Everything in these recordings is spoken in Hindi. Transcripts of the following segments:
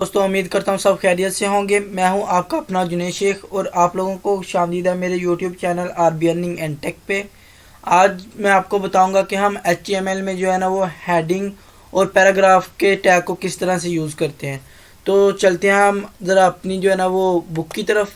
दोस्तों, उम्मीद करता हूँ सब खैरियत से होंगे। मैं हूँ आपका अपना जुनेद शेख और आप लोगों को खुशामदीद है मेरे YouTube channel RB earning and tech पे। आज मैं आपको बताऊंगा कि हम HTML में जो है ना वो हेडिंग और पैराग्राफ के टैग को किस तरह से यूज़ करते हैं। तो चलते हैं हम ज़रा अपनी जो है ना वो बुक की तरफ।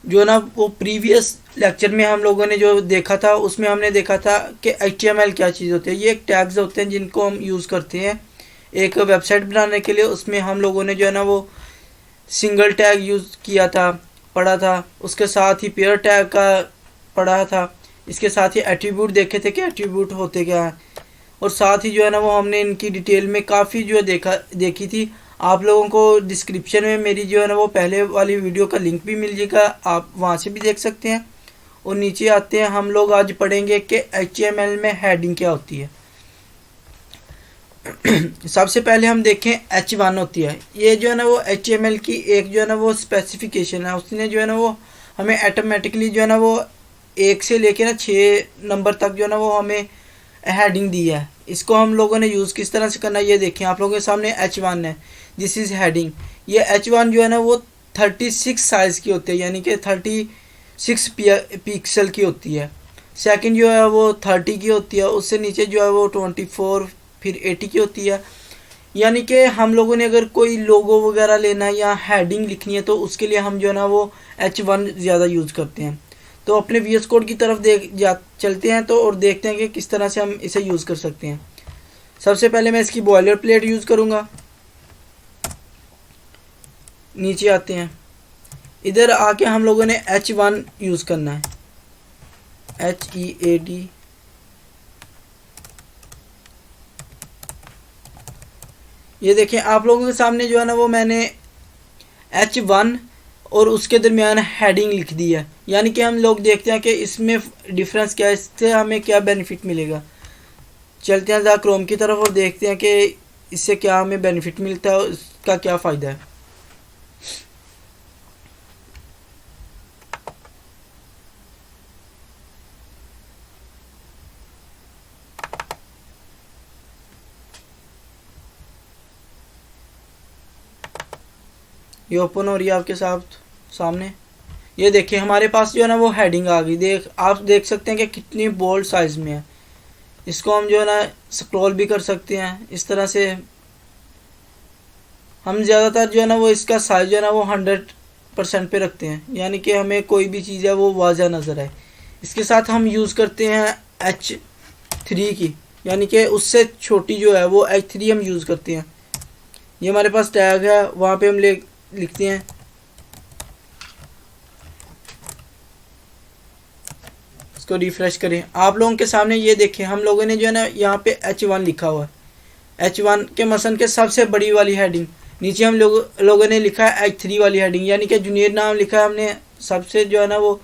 जो है ना वो प्रीवियस लेक्चर में हम लोगों ने जो देखा था उसमें हमने देखा था कि HTML क्या चीज़ होती है। ये एक टैग्स होते हैं जिनको हम यूज़ करते हैं एक वेबसाइट बनाने के लिए। उसमें हम लोगों ने जो है ना वो सिंगल टैग यूज़ किया था, पढ़ा था। उसके साथ ही पेयर टैग का पढ़ा था। इसके साथ ही एट्रीब्यूट देखे थे कि एट्रीब्यूट होते क्या हैं। और साथ ही जो है ना वो हमने इनकी डिटेल में काफ़ी जो है देखी थी। आप लोगों को डिस्क्रिप्शन में मेरी जो है ना वो पहले वाली वीडियो का लिंक भी मिल जाएगा, आप वहाँ से भी देख सकते हैं। और नीचे आते हैं, हम लोग आज पढ़ेंगे कि HTML में हेडिंग क्या होती है। सबसे पहले हम देखें H1 होती है। ये जो है ना वो HTML की एक जो है ना वो स्पेसिफिकेशन है। उसने जो है ना वो हमें ऑटोमेटिकली जो है ना वो 1 से लेके ना 6 नंबर तक जो है ना वो हमें हेडिंग दी है। इसको हम लोगों ने यूज़ किस तरह से करना है ये देखें। आप लोगों के सामने H1 है, दिस इज़ हेडिंग। ये H1 जो है ना वो 36 साइज़ की होती है, यानी कि 36 पिक्सल की होती है। सेकंड जो है वो 30 की होती है। उससे नीचे जो है वो 24 फिर 80 की होती है। यानी कि हम लोगों ने अगर कोई लोगो वगैरह लेना है या हेडिंग लिखनी है तो उसके लिए हम जो है ना वो H1 ज़्यादा यूज़ करते हैं। तो अपने VS कोड की तरफ चलते हैं तो और देखते हैं कि किस तरह से हम इसे यूज़ कर सकते हैं। सबसे पहले मैं इसकी बॉयलर प्लेट यूज़ करूँगा। नीचे आते हैं, इधर आके हम लोगों ने H1 यूज़ करना है, HEAD। ये देखें आप लोगों के सामने जो है ना वो मैंने H1 और उसके दरमियान हेडिंग लिख दी है। यानी कि हम लोग देखते हैं कि इसमें डिफरेंस क्या है, इससे हमें क्या बेनिफिट मिलेगा। चलते हैं ज़रा क्रोम की तरफ और देखते हैं कि इससे क्या हमें बेनिफिट मिलता है, उसका क्या फ़ायदा है। ये ओपन हो रही है आपके साथ सामने। ये देखिए हमारे पास जो है ना वो हेडिंग आ गई। आप देख सकते हैं कि कितनी बोल्ड साइज़ में है। इसको हम जो है ना स्क्रॉल भी कर सकते हैं इस तरह से। हम ज़्यादातर जो है ना वो इसका साइज़ जो है ना वो 100% पे रखते हैं, यानी कि हमें कोई भी चीज़ है वो वाज़ा नज़र आए। इसके साथ हम यूज़ करते हैं H3 की, यानी कि उससे छोटी जो है वो H3 हम यूज़ करते हैं। ये हमारे पास टैग है, वहाँ पे हम लिखते हैं। इसको रिफ्रेश करें, आप लोगों के सामने ये देखें हम लोगों ने जो है ना यहाँ पे H1 लिखा हुआ है। H1 के मसन के सबसे बड़ी वाली हेडिंग। नीचे हम लोगों ने लिखा है H3 वाली हेडिंग, यानी कि जूनियर नाम लिखा है हमने सबसे जो है ना वो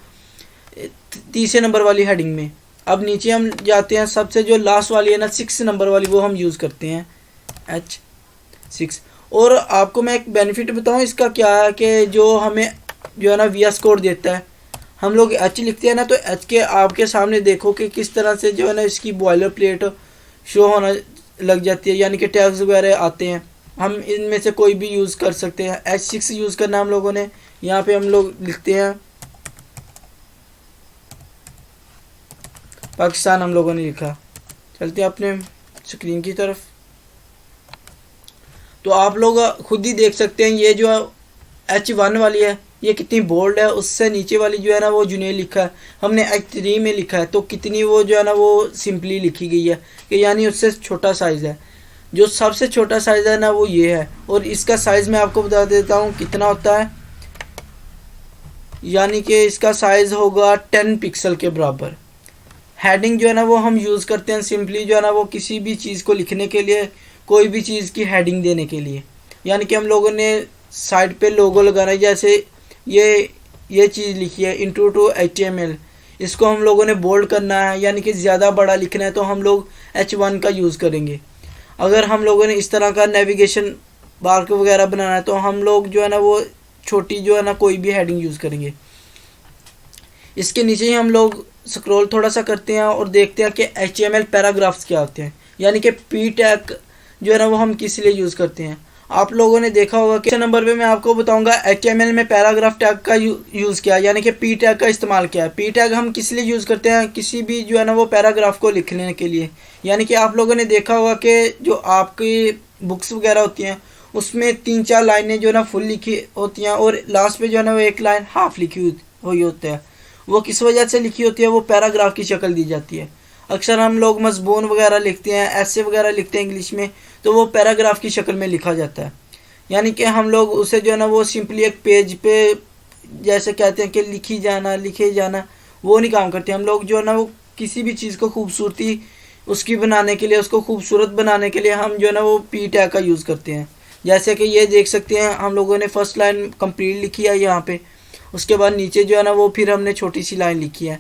30 नंबर वाली हेडिंग में। अब नीचे हम जाते हैं, सबसे जो लास्ट वाली है ना 6 नंबर वाली, वो हम यूज़ करते हैं H6। और आपको मैं एक बेनिफिट बताऊं इसका क्या है कि जो हमें जो है ना VS कोड देता है, हम लोग H लिखते हैं ना तो H के आपके सामने देखो कि किस तरह से जो है ना इसकी बॉयलर प्लेट शो होना लग जाती है, यानी कि टैग्स वगैरह आते हैं। हम इनमें से कोई भी यूज़ कर सकते हैं। H6 यूज़ करना हम लोगों ने। यहाँ पे हम लोग लिखते हैं पाकिस्तान, हम लोगों ने लिखा। चलते हैं अपने स्क्रीन की तरफ। तो आप लोग खुद ही देख सकते हैं ये जो H1 वाली है ये कितनी बोल्ड है। उससे नीचे वाली जो है ना वो जूनियर लिखा है, हमने H3 में लिखा है, तो कितनी वो जो है ना वो सिंपली लिखी गई है कि यानी उससे छोटा साइज़ है। जो सबसे छोटा साइज़ है ना वो ये है। और इसका साइज़ मैं आपको बता देता हूँ कितना होता है, यानी कि इसका साइज़ होगा 10 पिक्सल के बराबर। हेडिंग जो है ना वो हम यूज़ करते हैं सिंपली जो है ना वो किसी भी चीज़ को लिखने के लिए, कोई भी चीज़ की हेडिंग देने के लिए। यानी कि हम लोगों ने साइड पे लोगो लगाना है, जैसे ये चीज़ लिखी है इंट्रो टू HTML, इसको हम लोगों ने बोल्ड करना है, यानी कि ज़्यादा बड़ा लिखना है तो हम लोग H1 का यूज़ करेंगे। अगर हम लोगों ने इस तरह का नेविगेशन बार वगैरह बनाना है तो हम लोग जो है ना वो छोटी जो है ना कोई भी हेडिंग यूज़ करेंगे। इसके नीचे ही हम लोग स्क्रॉल थोड़ा सा करते हैं और देखते हैं कि HTML पैराग्राफ्स क्या होते हैं, यानी कि P टैग जो है ना वो हम किस लिए यूज़ करते हैं। आप लोगों ने देखा होगा कि नंबर पे मैं आपको बताऊंगा HTML में पैराग्राफ टैग का यूज़ किया, यानी कि पी टैग का इस्तेमाल किया है। पी टैग हम किस लिए यूज़ करते हैं, किसी भी जो है ना वो पैराग्राफ को लिखने के लिए। यानी कि आप लोगों ने देखा होगा कि जो आपकी बुक्स वगैरह होती हैं उसमें 3-4 लाइनें जो है ना फुल लिखी होती हैं और लास्ट पे जो है ना वो एक लाइन हाफ लिखी हुई होती है। वो किस वजह से लिखी होती है, वो पैराग्राफ की शक्ल दी जाती है। अक्सर हम लोग मजमून वगैरह लिखते हैं, ऐसे वगैरह लिखते हैं इंग्लिश में, तो वो पैराग्राफ की शक्ल में लिखा जाता है। यानी कि हम लोग उसे जो है ना वो सिंपली एक पेज पे जैसे कहते हैं कि लिखे जाना, वो नहीं काम करते। हम लोग जो है ना वो किसी भी चीज़ को खूबसूरती उसकी बनाने के लिए, उसको खूबसूरत बनाने के लिए हम जो है ना वो पी टैग का यूज़ करते हैं। जैसे कि ये देख सकते हैं हम लोगों ने फर्स्ट लाइन कंप्लीट लिखी है यहाँ पे, उसके बाद नीचे जो है ना वो फिर हमने छोटी सी लाइन लिखी है।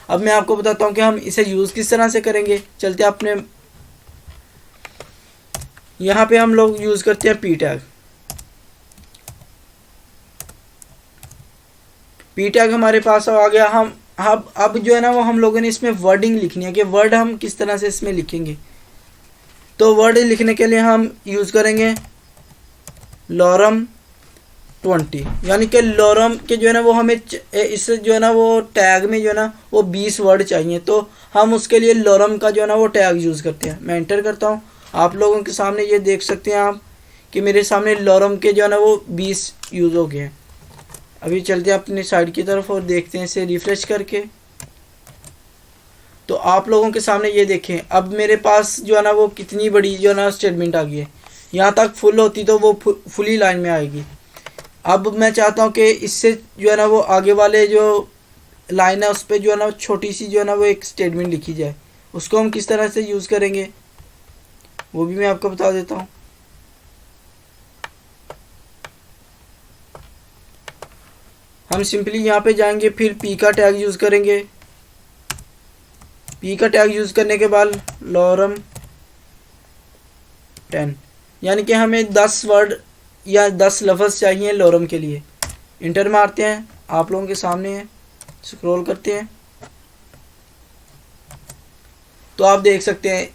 अब मैं आपको बताता हूँ कि हम इसे यूज़ किस तरह से करेंगे। चलते हैं अपने यहाँ पे हम लोग यूज़ करते हैं पी टैग। पी टैग हमारे पास आ गया। हम अब जो है ना वो हम लोगों ने इसमें वर्डिंग लिखनी है कि वर्ड हम किस तरह से इसमें लिखेंगे। तो वर्ड लिखने के लिए हम यूज़ करेंगे लॉरम 20, यानी कि लॉरम के जो है ना वो हमें इस जो है ना वो टैग में जो है ना वो 20 वर्ड चाहिए, तो हम उसके लिए लॉरम का जो है ना वो टैग यूज़ करते हैं। मैं एंटर करता हूँ, आप लोगों के सामने ये देख सकते हैं आप कि मेरे सामने लॉरम के जो है ना वो 20 यूज़ हो गए हैं। अभी चलते हैं अपनी साइड की तरफ और देखते हैं इसे रिफ़्रेश करके। तो आप लोगों के सामने ये देखें, अब मेरे पास जो है ना वो कितनी बड़ी जो है ना स्टेटमेंट आ गई है। यहाँ तक फुल होती तो वो फुली लाइन में आएगी। अब मैं चाहता हूँ कि इससे जो है ना वो आगे वाले जो लाइन है उस पर जो है ना छोटी सी जो है ना वो एक स्टेटमेंट लिखी जाए। उसको हम किस तरह से यूज़ करेंगे वो भी मैं आपको बता देता हूँ। हम सिंपली यहाँ पे जाएंगे, फिर पी का टैग यूज़ करेंगे। पी का टैग यूज़ करने के बाद लॉरम 10, यानी कि हमें 10 वर्ड या 10 लफ्ज़ चाहिए लॉरम के लिए। इंटर मारते हैं, आप लोगों के सामने है, स्क्रॉल करते हैं तो आप देख सकते हैं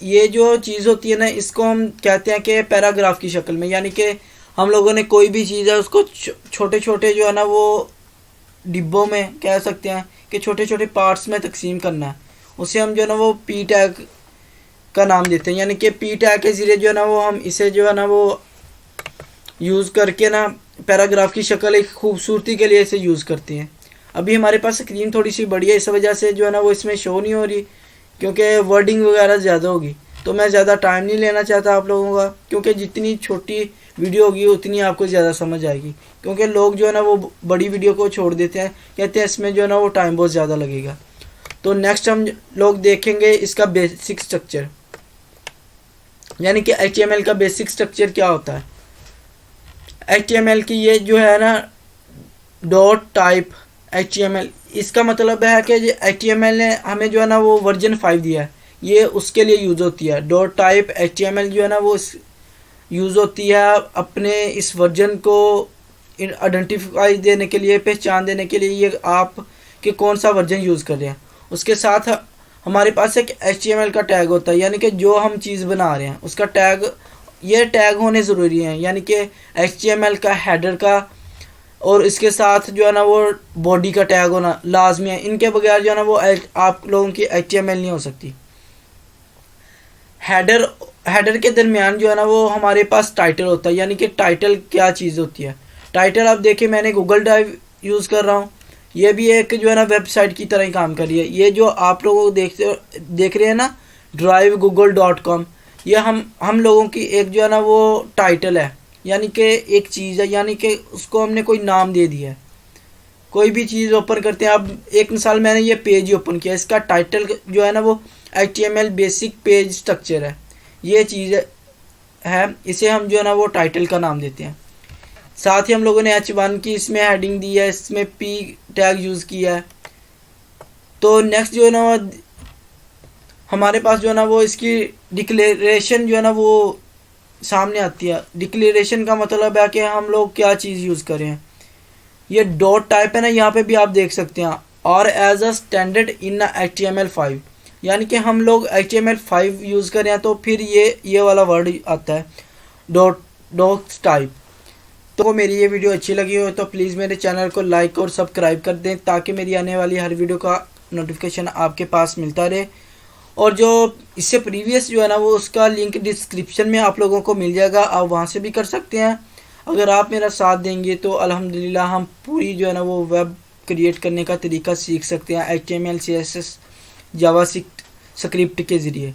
ये जो चीज़ होती है ना इसको हम कहते हैं कि पैराग्राफ की शक्ल में। यानी कि हम लोगों ने कोई भी चीज़ है उसको छोटे छोटे जो है ना वो डिब्बों में कह सकते हैं कि छोटे छोटे पार्ट्स में तकसीम करना है, उसे हम जो है ना वो पी टैग का नाम देते हैं। यानी कि पी टैग के ज़रिए जो है ना वो हम इसे जो है ना वो यूज़ करके ना पैराग्राफ की शक्ल एक खूबसूरती के लिए इसे यूज़ करते हैं। अभी हमारे पास स्क्रीन थोड़ी सी बड़ी है, इस वजह से जो है ना वो इसमें शो नहीं हो रही क्योंकि वर्डिंग वगैरह ज़्यादा होगी। तो मैं ज़्यादा टाइम नहीं लेना चाहता आप लोगों का, क्योंकि जितनी छोटी वीडियो होगी उतनी आपको ज़्यादा समझ आएगी। क्योंकि लोग जो है ना वो बड़ी वीडियो को छोड़ देते हैं, कहते हैं इसमें जो है ना वो टाइम बहुत ज़्यादा लगेगा। तो नेक्स्ट हम लोग देखेंगे इसका बेसिक स्ट्रक्चर, यानी कि HTML का बेसिक स्ट्रक्चर क्या होता है। HTML की ये जो है ना डॉट टाइप HTML, इसका मतलब है कि HTML ने हमें जो है ना वो वर्जन 5 दिया है, ये उसके लिए यूज़ होती है। डॉट टाइप HTML जो है ना वो यूज़ होती है अपने इस वर्जन को आइडेंटिफाई देने के लिए, पहचान देने के लिए ये आप कि कौन सा वर्जन यूज़ कर रहे हैं। उसके साथ हमारे पास एक HTML का टैग होता है, यानी कि जो हम चीज़ बना रहे हैं उसका टैग, ये टैग होने ज़रूरी हैं। यानी कि HTML का हेडर का और इसके साथ जो है ना वो बॉडी का टैग होना लाजमी है। इनके बगैर जो है ना वो आप लोगों की HTML नहीं हो सकती। हेडर के दरमियान जो है ना वो हमारे पास टाइटल होता है, यानी कि टाइटल क्या चीज़ होती है। टाइटल आप देखिए, मैंने गूगल ड्राइव यूज़ कर रहा हूँ, ये भी एक जो है ना वेबसाइट की तरह ही काम कर रही है। ये जो आप लोग देख रहे हैं ना drivegoogle.com, ये हम लोगों की एक जो है ना वो टाइटल है, यानी कि एक चीज़ है, यानी कि उसको हमने कोई नाम दे दिया है। कोई भी चीज़ ओपन करते हैं, अब एक मिसाल मैंने ये पेज ही ओपन किया, इसका टाइटल जो है ना वो HTML बेसिक पेज स्ट्रक्चर है, ये चीज़ है, इसे हम जो है ना वो टाइटल का नाम देते हैं। साथ ही हम लोगों ने H1 की इसमें हेडिंग दी है, इसमें P टैग यूज़ किया है। तो नेक्स्ट जो है ना वो हमारे पास जो है ना वो इसकी डिक्लेरेशन जो है ना वो सामने आती है। डिक्लेरेशन का मतलब है कि हम लोग क्या चीज़ यूज़ करें। ये डॉट टाइप है ना, यहाँ पे भी आप देख सकते हैं, और as a standard in HTML5, यानी कि हम लोग HTML5 यूज़ करें तो फिर ये वाला वर्ड आता है डॉट डॉक्स टाइप। तो मेरी ये वीडियो अच्छी लगी हो तो प्लीज़ मेरे चैनल को लाइक और सब्सक्राइब कर दें, ताकि मेरी आने वाली हर वीडियो का नोटिफिकेशन आपके पास मिलता रहे। और जो इससे प्रीवियस जो है ना, वो उसका लिंक डिस्क्रिप्शन में आप लोगों को मिल जाएगा, आप वहाँ से भी कर सकते हैं। अगर आप मेरा साथ देंगे तो अल्हम्दुलिल्लाह हम पूरी जो है ना वो वेब क्रिएट करने का तरीका सीख सकते हैं HTML CSS जावा स्क्रिप्ट के ज़रिए।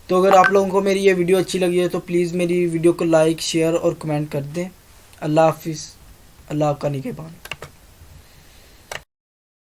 तो अगर आप लोगों को मेरी ये वीडियो अच्छी लगी है तो प्लीज़ मेरी वीडियो को लाइक, शेयर और कमेंट कर दें। अल्लाह हाफिज़। अल्लाह आपका निगहबान।